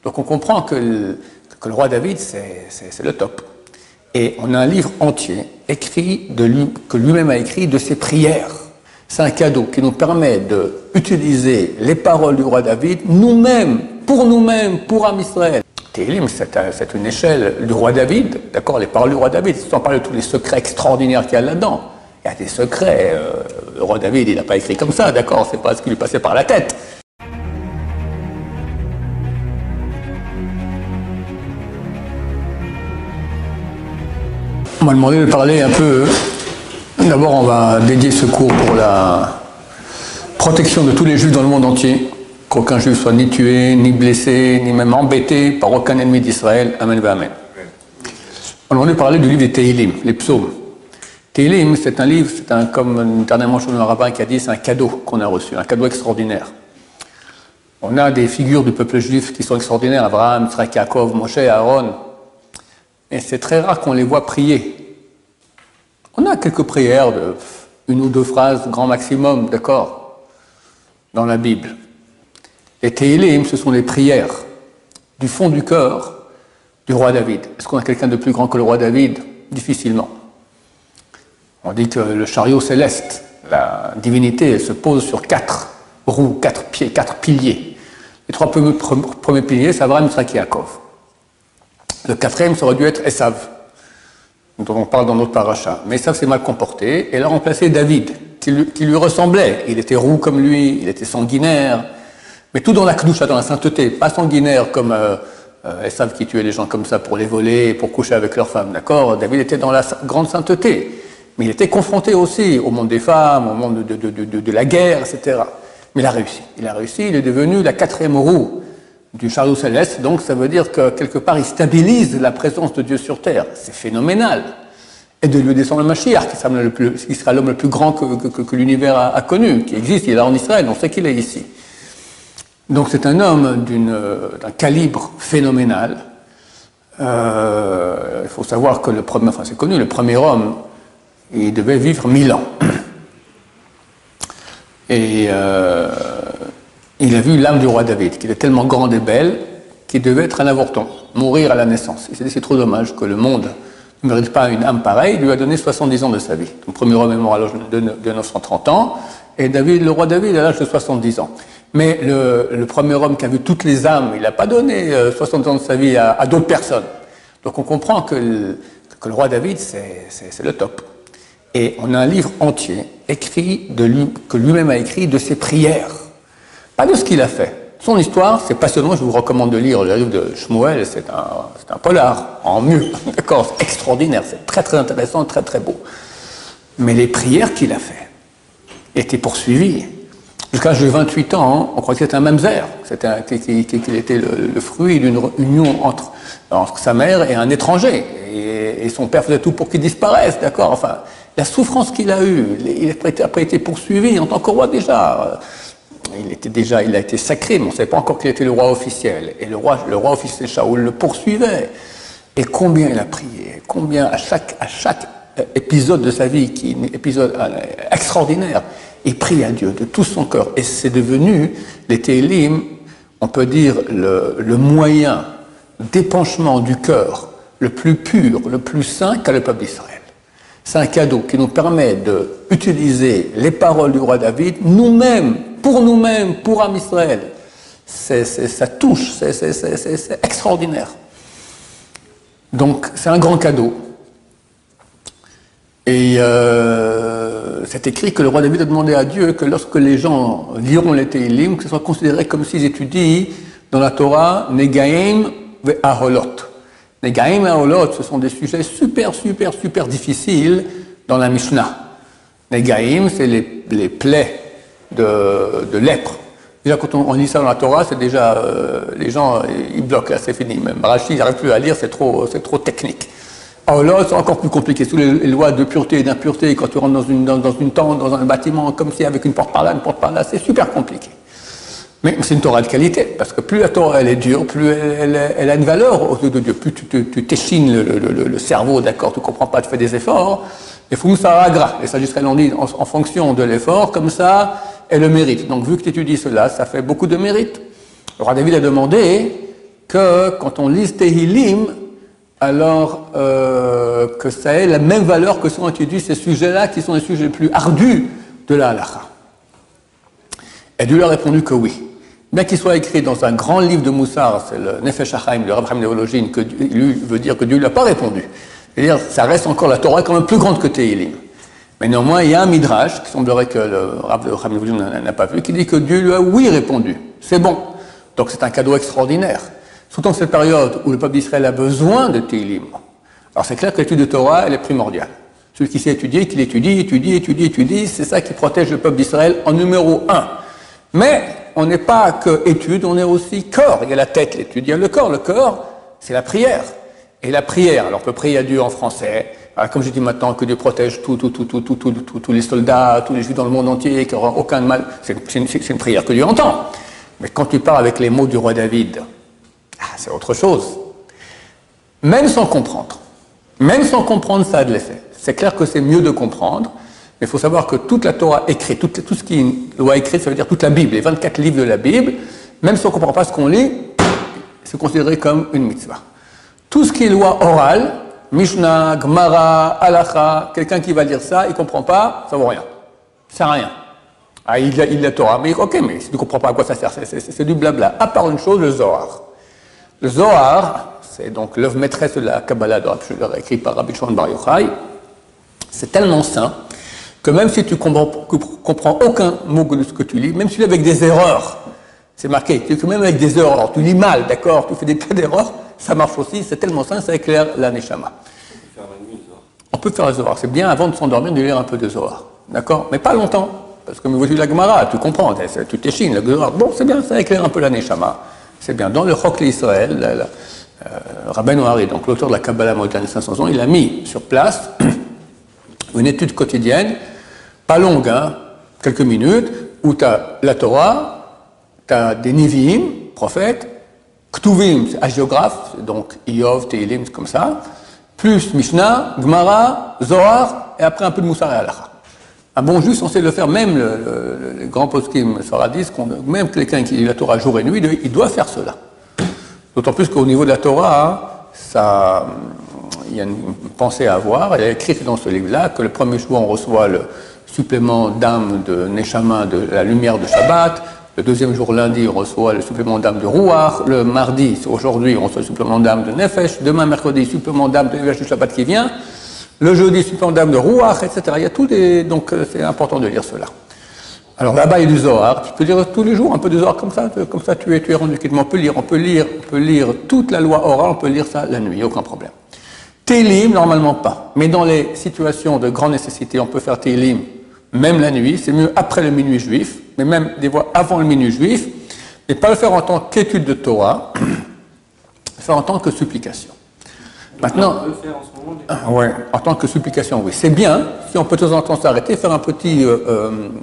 Donc on comprend que le roi David, c'est le top. Et on a un livre entier écrit que lui-même a écrit de ses prières. C'est un cadeau qui nous permet d'utiliser les paroles du roi David nous-mêmes, pour Am Israël. Tehillim, c'est une échelle du roi David, d'accord, les paroles du roi David, sans parler de tous les secrets extraordinaires qu'il y a là-dedans. Il y a des secrets, le roi David, il n'a pas écrit comme ça, d'accord, c'est pas ce qui lui passait par la tête. On m'a demandé de parler un peu. D'abord, on va dédier ce cours pour la protection de tous les juifs dans le monde entier, qu'aucun juif soit ni tué, ni blessé, ni même embêté par aucun ennemi d'Israël. Amen, amen. On m'a demandé de parler du livre des Tehillim, les psaumes. Tehillim, c'est un livre, comme dernièrement chez le rabbin qui a dit, c'est un cadeau qu'on a reçu, un cadeau extraordinaire. On a des figures du peuple juif qui sont extraordinaires, Abraham, Yitzhak, Yaakov, Moshe, Aaron. Et c'est très rare qu'on les voit prier. On a quelques prières de une ou deux phrases, grand maximum, d'accord, dans la Bible. Les Tehillim, ce sont les prières du fond du cœur du roi David. Est-ce qu'on a quelqu'un de plus grand que le roi David? Difficilement. On dit que le chariot céleste, la divinité, elle se pose sur 4 roues, 4 pieds, 4 piliers. Les 3 premiers piliers, c'est Abraham, Yitzhak, Yaakov. Le 4e, ça aurait dû être Esav, dont on parle dans notre paracha. Mais Esav s'est mal comporté, et il a remplacé David, qui lui ressemblait. Il était roux comme lui, il était sanguinaire, mais tout dans la kedusha, dans la sainteté, pas sanguinaire comme Esav qui tuait les gens comme ça pour les voler, pour coucher avec leurs femmes, d'accord? David était dans la grande sainteté, mais il était confronté aussi au monde des femmes, au monde de la guerre, etc. Mais il a réussi. Il est devenu la 4e roue du chariot céleste, donc ça veut dire que quelque part il stabilise la présence de Dieu sur terre. C'est phénoménal. Et de lui descendre le Mashiach, qui sera l'homme le plus grand que l'univers a connu, qui existe, il est là en Israël, on sait qu'il est ici. Donc c'est un homme d'un calibre phénoménal. Il faut savoir que c'est connu, le premier homme, il devait vivre 1000 ans. Et il a vu l'âme du roi David, qui était tellement grande et belle, qu'il devait être un avorton, mourir à la naissance. Il s'est dit, c'est trop dommage que le monde ne mérite pas une âme pareille. Il lui a donné 70 ans de sa vie. Le premier homme est mort à l'âge de 930 ans, et le roi David à l'âge de 70 ans. Mais le premier homme qui a vu toutes les âmes, il n'a pas donné 70 ans de sa vie à d'autres personnes. Donc on comprend que le roi David, c'est le top. Et on a un livre entier écrit que lui-même a écrit de ses prières. Pas de ce qu'il a fait. Son histoire, c'est passionnant, je vous recommande de lire le livre de Shmuel, c'est un polar, en mieux, d'accord, c'est extraordinaire, c'est très très intéressant, très très beau. Mais les prières qu'il a fait étaient poursuivies. Jusqu'à l'âge de 28 ans, on croit que c'était un mamzer, qu'il était le fruit d'une union entre sa mère et un étranger. Et son père faisait tout pour qu'il disparaisse, d'accord, enfin, la souffrance qu'il a eue, il n'a pas été poursuivi en tant que roi déjà. Il a été sacré, mais on ne savait pas encore qu'il était le roi officiel. Et le roi officiel Shaoul le poursuivait. Et combien il a prié, combien à chaque épisode de sa vie, qui est un épisode extraordinaire, il prie à Dieu de tout son cœur. Et c'est devenu, les Tehillim, on peut dire, le moyen d'épanchement du cœur le plus pur, le plus saint qu'a le peuple d'Israël. C'est un cadeau qui nous permet d'utiliser les paroles du roi David nous-mêmes, pour Am Israël. Ça touche, c'est extraordinaire. Donc, c'est un grand cadeau. Et c'est écrit que le roi David a demandé à Dieu que lorsque les gens liront les Tehillim, que ce soit considéré comme s'ils étudient dans la Torah Negaim ve Aholot. Negaim et Aholot, ce sont des sujets super difficiles dans la Mishnah. Negaim, c'est les plaies de lèpre. Déjà, quand on lit ça dans la Torah, c'est déjà, les gens, ils bloquent, là, c'est fini. Même Rashi, ils n'arrivent plus à lire, c'est trop technique. Aholot, c'est encore plus compliqué. Sous les lois de pureté et d'impureté, quand tu rentres dans une tente, dans un bâtiment, comme si avec une porte par là, c'est super compliqué. Mais c'est une Torah de qualité, parce que plus la Torah elle est dure, plus elle a une valeur aux yeux de Dieu. Plus tu t'échines le cerveau, d'accord, tu ne comprends pas, tu fais des efforts. Il faut que ça agra. Les sages israéliens disent en fonction de l'effort, comme ça, elle le mérite. Donc vu que tu étudies cela, ça fait beaucoup de mérite. Le roi David a demandé que quand on lit Tehillim, alors que ça ait la même valeur que si on étudie ces sujets-là, qui sont les sujets les plus ardus de la halakha. Et Dieu lui a répondu que oui. Bien qu'il soit écrit dans un grand livre de Moussar, c'est le Nefesh HaChaim, le Rav Chaim Néologine, que lui veut dire que Dieu ne lui a pas répondu. C'est-à-dire, ça reste encore, la Torah est quand même plus grande que Tehillim. Mais néanmoins, il y a un Midrash, qui semblerait que le Rav Chaim Néologine n'a pas vu, qui dit que Dieu lui a oui répondu. C'est bon. Donc c'est un cadeau extraordinaire. Surtout en cette période où le peuple d'Israël a besoin de Tehillim. Alors c'est clair que l'étude de Torah, elle est primordiale. Celui qui sait étudier, qu'il étudie, c'est ça qui protège le peuple d'Israël en numéro 1. Mais on n'est pas que étude, on est aussi corps. Il y a la tête, l'étude, il y a le corps. Le corps, c'est la prière. Et la prière, alors on peut prier à Dieu en français, comme je dis maintenant, que Dieu protège tous les soldats, tous les juifs dans le monde entier, qu'il n'y aura aucun mal. C'est une prière que Dieu entend. Mais quand tu parles avec les mots du roi David, c'est autre chose. Même sans comprendre, ça a de l'effet. C'est clair que c'est mieux de comprendre, mais il faut savoir que toute la Torah écrite, tout ce qui est une loi écrite, ça veut dire toute la Bible, les 24 livres de la Bible, même si on ne comprend pas ce qu'on lit, c'est considéré comme une mitzvah. Tout ce qui est loi orale, Mishnah, Gemara, Halacha, quelqu'un qui va lire ça, il ne comprend pas, ça ne vaut rien. Ça ne sert à rien. Il a la Torah, mais ok, mais si tu ne comprends pas à quoi ça sert, c'est du blabla. À part une chose, le Zohar. Le Zohar, c'est donc l'œuvre maîtresse de la Kabbalah, écrite par Rabbi Shimon Bar Yochai. C'est tellement sain que même si tu comprends aucun mot de ce que tu lis, même si tu lis avec des erreurs, c'est marqué, même avec des erreurs, tu lis mal, d'accord, tu fais des tas d'erreurs, ça marche aussi, c'est tellement sain, ça éclaire la Neshama. On peut faire le Zohar, c'est bien avant de s'endormir de lire un peu de Zohar, d'accord, mais pas longtemps, parce que me vois-tu la Gemara, tu comprends, tu t'échines, le Zohar, bon c'est bien, ça éclaire un peu la Neshama, c'est bien. Dans le Chok l'Israël, Rabbeinu Hari, donc l'auteur de la Kabbalah moderne de 500 ans, il a mis sur place une étude quotidienne, pas longue, hein, quelques minutes, où tu as la Torah, tu as des Nevi'im, prophètes, Ktuvim, c'est hagiographe, donc Iyov, Tehillim, c'est comme ça, plus Mishnah, Gemara, Zohar, et après un peu de Moussar et Halacha. Un bon juif censé le faire, même le grand poskim Saradis, même quelqu'un qui lit la Torah jour et nuit, il doit faire cela. D'autant plus qu'au niveau de la Torah, il y a une pensée à avoir. Elle est écrite dans ce livre-là que le premier jour, on reçoit le supplément d'âme de Neshama, de la lumière de Shabbat. Le deuxième jour, lundi, on reçoit le supplément d'âme de Ruach. Le mardi, aujourd'hui, on reçoit le supplément d'âme de Nefesh. Demain, mercredi, supplément d'âme de Nefesh du Shabbat qui vient. Le jeudi, supplément d'âme de Ruach, etc. Il y a tout des... Donc, c'est important de lire cela. Alors là-bas, il y a du Zohar. Tu peux lire tous les jours un peu de Zohar comme ça tu es rendu quitte. On peut lire toute la loi orale, on peut lire ça la nuit, aucun problème. Tehillim, normalement pas. Mais dans les situations de grande nécessité, on peut faire Tehillim même la nuit. C'est mieux après le minuit juif, mais même des fois avant le minuit juif. Et pas le faire en tant qu'étude de Torah, le faire en tant que supplication. Maintenant, on peut le faire en ce moment, ouais, en tant que supplication, oui. C'est bien, si on peut de temps en temps s'arrêter, faire un petit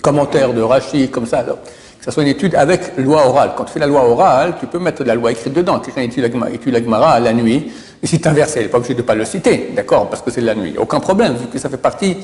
commentaire de Rashi, comme ça, alors, que ce soit une étude avec loi orale. Quand tu fais la loi orale, tu peux mettre de la loi écrite dedans. Quelqu'un étudie la Gemara à la nuit, et si tu inverses, il n'est pas obligé de ne pas le citer, d'accord, parce que c'est la nuit. Aucun problème, vu que ça fait partie,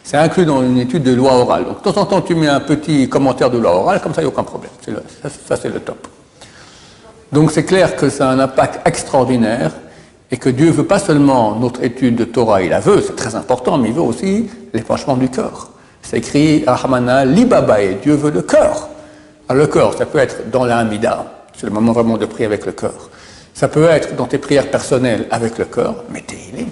c'est inclus dans une étude de loi orale. Donc, de temps en temps, tu mets un petit commentaire de loi orale, comme ça, il n'y a aucun problème. Ça, c'est le top. Donc, c'est clair que ça a un impact extraordinaire, et que Dieu ne veut pas seulement notre étude de Torah, il la veut, c'est très important, mais il veut aussi l'épanchement du cœur. C'est écrit Rahmana Libabae, Dieu veut le cœur. Alors le cœur, ça peut être dans la Hamida, c'est le moment vraiment de prier avec le cœur. Ça peut être dans tes prières personnelles avec le cœur, mais Tehillim.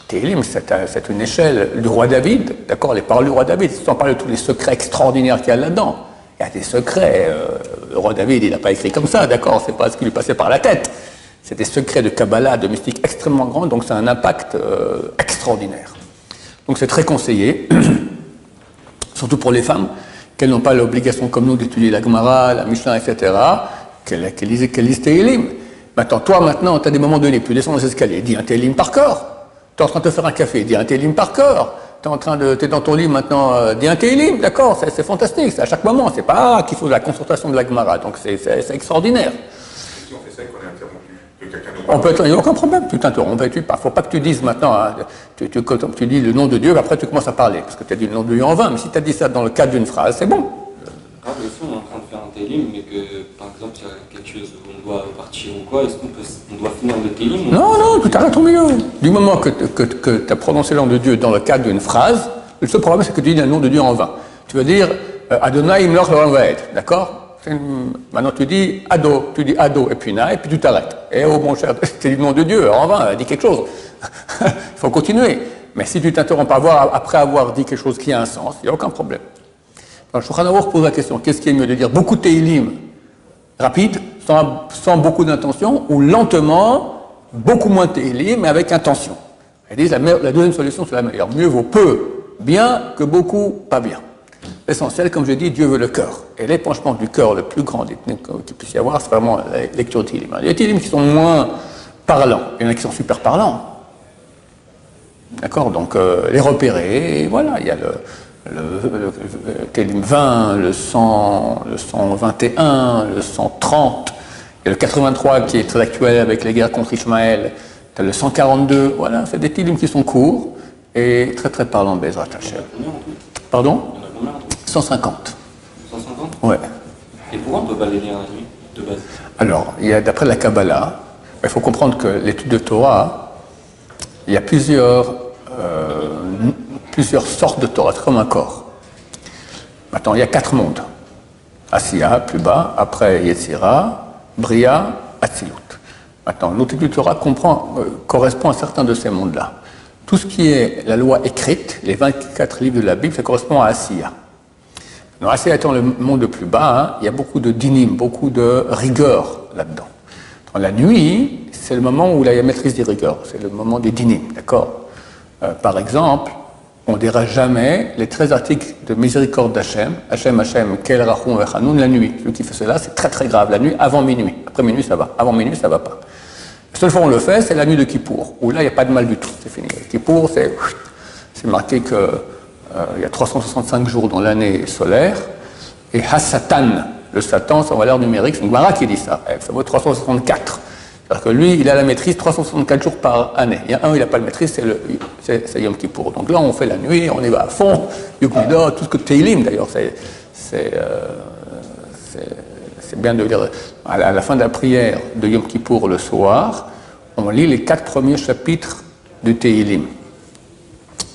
Tehillim, c'est une échelle du roi David, d'accord, les paroles du roi David, sans parler de tous les secrets extraordinaires qu'il y a là-dedans. Il y a des secrets, le roi David, il n'a pas écrit comme ça, d'accord, c'est pas ce qui lui passait par la tête. C'est des secrets de Kabbalah, de mystique extrêmement grands, donc c'est un impact extraordinaire. Donc c'est très conseillé, surtout pour les femmes, qu'elles n'ont pas l'obligation comme nous d'étudier la Gemara, la Mishnah, etc., qu'elles lisent Tehillim. Maintenant, tu as des moments donnés, tu descends les escaliers, dis un Tehillim par corps. Tu es en train de te faire un café, dis un Tehillim par corps. Tu es dans ton lit maintenant, dis un Tehillim, d'accord, c'est fantastique, c'est à chaque moment, c'est pas qu'il faut la concentration de la Gemara, donc c'est extraordinaire. Si on fait ça et qu'on est interrompu. Il n'y a aucun problème, tu t'interromps. Il ne faut pas que tu dises maintenant, hein, tu dis le nom de Dieu, après tu commences à parler, parce que tu as dit le nom de Dieu en vain, mais si tu as dit ça dans le cadre d'une phrase, c'est bon. grave, si on est en train de faire un télim, mais que par exemple il y a quelque chose où on doit partir ou quoi, est-ce qu'on doit finir le télim? Non, non, tu t'arrêtes au milieu. Du moment que tu as prononcé le nom de Dieu dans le cadre d'une phrase, le seul problème c'est que tu dis le nom de Dieu en vain. Tu veux dire Adonai Imloch Leolam Vaed, d'accord? Maintenant tu dis Ado, et puis Na, et puis tu t'arrêtes. Et oh mon cher, c'est le nom de Dieu, en vain, dis quelque chose. Il faut continuer. Mais si tu t'interromps après avoir dit quelque chose qui a un sens, il n'y a aucun problème. Alors, Shulchan Aruch pose la question, qu'est-ce qui est mieux de dire beaucoup de Tehillim rapide, sans beaucoup d'intention, ou lentement, beaucoup moins de Tehillim, mais avec intention? Ils disent la deuxième solution, c'est la meilleure. Mieux vaut peu, bien, que beaucoup, pas bien. L'essentiel, comme je dis, Dieu veut le cœur. Et l'épanchement du cœur, le plus grand qu'il puisse y avoir, c'est vraiment la lecture de Tehillim. Il y a des Tehillim qui sont moins parlants, il y en a qui sont super parlants. D'accord? Donc, les repérer, et voilà, il y a le Tehillim 20, le 121, le 130, il y a le 83 qui est très actuel avec les guerres contre Ishmaël, tu as le 142, voilà, c'est des Tehillim qui sont courts et très très parlants, Bezrat Hashem. Pardon? 150. 150? Ouais. Et pourquoi on ne peut pas les lire la nuit, de base? Alors, d'après la Kabbalah, il faut comprendre que l'étude de Torah, il y a plusieurs sortes de Torah, c'est comme un corps. Maintenant, il y a 4 mondes. Asiya, plus bas, après Yetzira, Bria, Atzilut. Maintenant, notre étude de Torah correspond à certains de ces mondes-là. Tout ce qui est la loi écrite, les 24 livres de la Bible, ça correspond à Asiya. Alors, Asiya étant le monde le plus bas, il y a beaucoup de dinim, beaucoup de rigueur là-dedans. Dans la nuit, c'est le moment où il y a la maîtrise des rigueurs, c'est le moment des dinim, d'accord? Par exemple, on ne dira jamais les 13 articles de miséricorde d'Hachem, Hachem, Kel, Rachum, Vechanoun, la nuit. Celui qui fait cela, c'est très très grave, la nuit avant minuit. Après minuit, ça va. Avant minuit, ça ne va pas. La seule fois où on le fait, c'est la nuit de Kippour, où là, il n'y a pas de mal du tout, c'est fini. Kippour, c'est marqué qu'il y a 365 jours dans l'année solaire, et Hassatan, le Satan, c'est en valeur numérique, c'est une Gemara qui dit ça, ça vaut 364. C'est-à-dire que lui, il a la maîtrise 364 jours par année. Il y a un où il n'a pas de maîtrise, c'est Yom Kippour. Donc là, on fait la nuit, on y va à fond, Yukuda, tout ce que Tehillim d'ailleurs, c'est bien de lire. À la fin de la prière de Yom Kippour le soir, on lit les 4 premiers chapitres de Tehillim.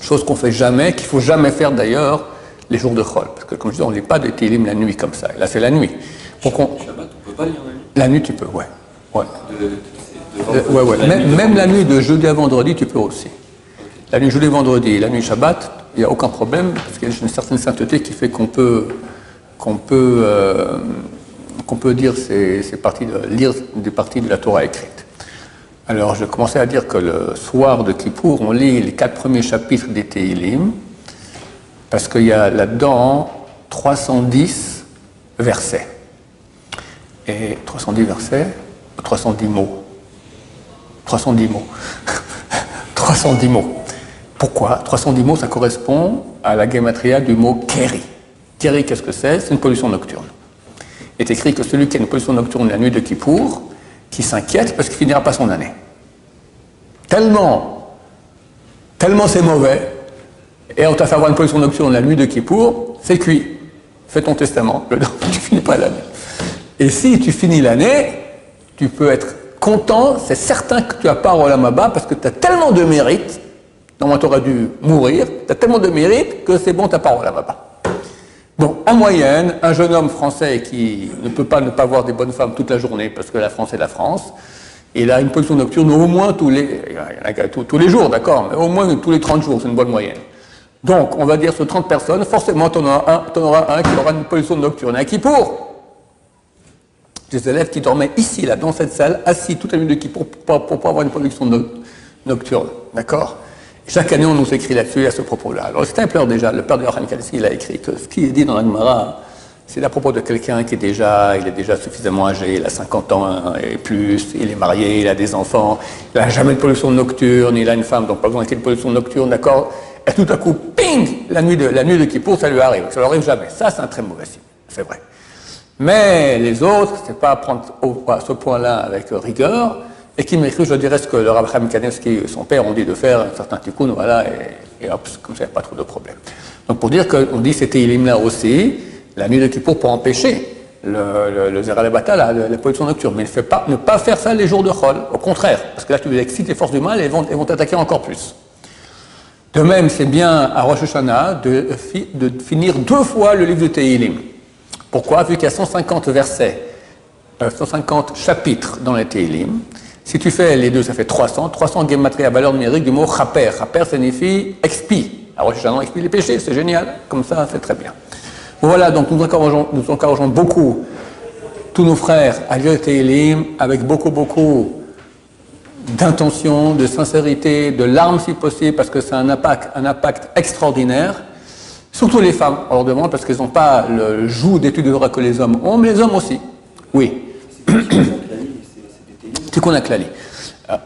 Chose qu'on ne fait jamais, qu'il ne faut jamais faire d'ailleurs les jours de Chol. Parce que comme je dis, on ne lit pas de Tehillim la nuit comme ça. Et là, c'est la nuit. Shabbat, on ne peut pas lire la nuit? La nuit, tu peux, ouais. Ouais. Même la nuit de jeudi à vendredi, tu peux aussi. La nuit jeudi vendredi, la nuit Shabbat, il n'y a aucun problème, parce qu'il y a une certaine sainteté qui fait qu'on peut dire lire des parties de la Torah écrite. Alors, je commençais à dire que le soir de Kippour, on lit les 4 premiers chapitres des Tehillim, parce qu'il y a là-dedans 310 versets. Et 310 versets, 310 mots. 310 mots. 310 mots. Pourquoi? 310 mots, ça correspond à la gematria du mot Keri. Keri, qu'est-ce que c'est? C'est une pollution nocturne. Il est écrit que celui qui a une pollution nocturne la nuit de Kippour, qui s'inquiète parce qu'il finira pas son année. Tellement c'est mauvais, et on t'a fait avoir une pollution nocturne la nuit de Kippour, c'est cuit. Fais ton testament, tu finis pas l'année. Et si tu finis l'année, tu peux être content, c'est certain que tu as part au Olam Haba parce que tu as tellement de mérite, normalement tu aurais dû mourir, tu as tellement de mérite que c'est bon, tu as part au Olam Haba. Bon, en moyenne, un jeune homme français qui ne peut pas ne pas voir des bonnes femmes toute la journée parce que la France est la France, il a une pollution nocturne au moins tous les jours, d'accord, mais au moins tous les 30 jours, c'est une bonne moyenne. Donc, on va dire sur 30 personnes, forcément, tu en auras un qui aura une pollution nocturne. À Kippour, des élèves qui dormaient ici, là, dans cette salle, assis toute la nuit de Kippour pour pas avoir une pollution nocturne, d'accord? Chaque année, on nous écrit là-dessus à ce propos-là. Alors, c'est un pleur déjà, le père de Yochanan Kalsi, il a écrit que ce qui est dit dans la Gemara, c'est à propos de quelqu'un qui est déjà suffisamment âgé, il a 50 ans et plus, il est marié, il a des enfants, il n'a jamais de pollution nocturne, il a une femme, donc pas besoin qu'il y ait de pollution nocturne, d'accord? Et tout à coup, ping, la nuit de Kippour, ça lui arrive. Ça lui arrive jamais. Ça, c'est un très mauvais signe, c'est vrai. Mais les autres, c'est pas à prendre à ce point-là avec rigueur, et qui m'écrit, je dirais ce que le Rav Chaim Kanevski et son père ont dit de faire, un certain tikkun, voilà, et hop, comme ça, il n'y a pas trop de problème. Donc pour dire qu'on dit ces Tehillim là aussi, la nuit de Kippour pour empêcher le Zera Lebata, la pollution nocturne. Mais ne pas faire ça les jours de Chol, au contraire, parce que là tu excites les forces du mal et elles vont t'attaquer encore plus. De même, c'est bien à Rosh Hashanah de finir 2 fois le livre de Tehillim. Pourquoi? Vu qu'il y a 150 versets, 150 chapitres dans les Tehillim, si tu fais les deux, ça fait 300. 300 gematria à valeur numérique du mot chaper. Chaper signifie expie. À Rosh Hashanah, on expie les péchés, c'est génial. Comme ça, c'est très bien. Voilà, donc nous encourageons beaucoup tous nos frères à lire le Tehillim avec beaucoup d'intention, de sincérité, de larmes si possible, parce que c'est un impact extraordinaire. Surtout les femmes, on leur demande, parce qu'elles n'ont pas le joug d'études de Torah que les hommes ont, mais les hommes aussi. Oui. Tikkun HaKlali.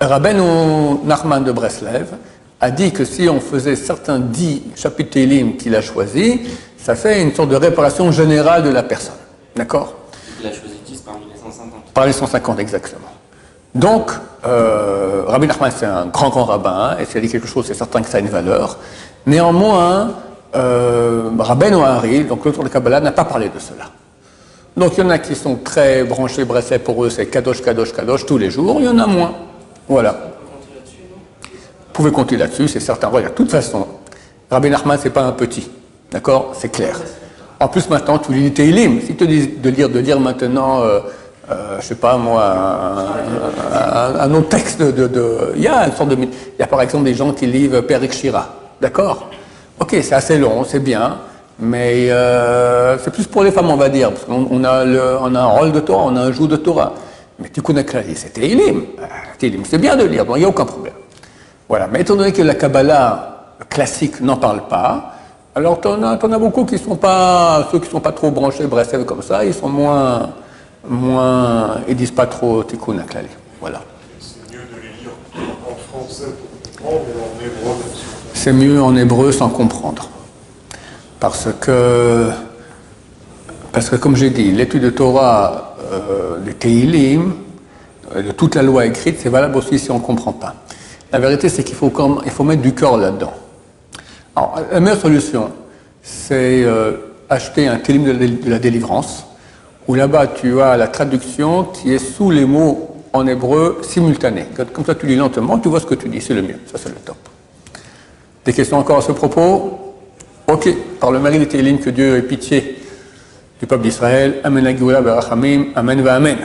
Rabbeinu Nachman de Breslev a dit que si on faisait certains 10 chapitres Tehillim qu'il a choisis, ça fait une sorte de réparation générale de la personne. D'accord? Il a choisi 10 parmi les 150. Par les 150, exactement. Donc, Rabbi Nachman, c'est un grand rabbin, et s'il a dit quelque chose, c'est certain que ça a une valeur. Néanmoins, Rabbeinu Hari, donc l'auteur de Kabbalah, n'a pas parlé de cela. Donc, il y en a qui sont très branchés Breslev, pour eux, c'est Kadosh, Kadosh, Kadosh tous les jours, il y en a moins. Voilà. Vous pouvez compter là-dessus, c'est certain. Voilà, de toute façon, Rabbi Nachman, c'est pas un petit. D'accord? C'est clair. En plus, maintenant, tu lis Tehillim. Si tu te dis de lire maintenant, je sais pas moi, un autre texte il y a une sorte de. Il y a par exemple des gens qui lisent Perek Shira. D'accord? Ok, c'est assez long, c'est bien, mais c'est plus pour les femmes, on va dire, parce qu'on a un rôle de Torah, on a un joug de Torah. Mais tu connais Klali, c'est Tehillim. Tehillim, c'est bien de lire, donc il n'y a aucun problème. Voilà, mais étant donné que la Kabbalah classique n'en parle pas, alors t'en as beaucoup qui sont pas, ceux qui sont pas trop branchés Breslev comme ça, ils sont moins, ils disent pas trop Tikkun HaKlali. Voilà. C'est mieux de les lire en français pour comprendre, mais en hébreu. C'est mieux en hébreu sans comprendre. Parce que comme j'ai dit, l'étude de Torah, des Tehillim, de toute la loi écrite, c'est valable aussi si on ne comprend pas. La vérité, c'est qu'il faut mettre du cœur là-dedans. Alors, la meilleure solution, c'est acheter un Tehillim de la délivrance, où là-bas, tu as la traduction qui est sous les mots en hébreu simultanés. Comme ça, tu lis lentement, tu vois ce que tu dis, c'est le mieux. Ça, c'est le top. Des questions encore à ce propos? Ok, par le mérite des Tehillim, que Dieu ait pitié du peuple d'Israël. Amen, Amen, Amen.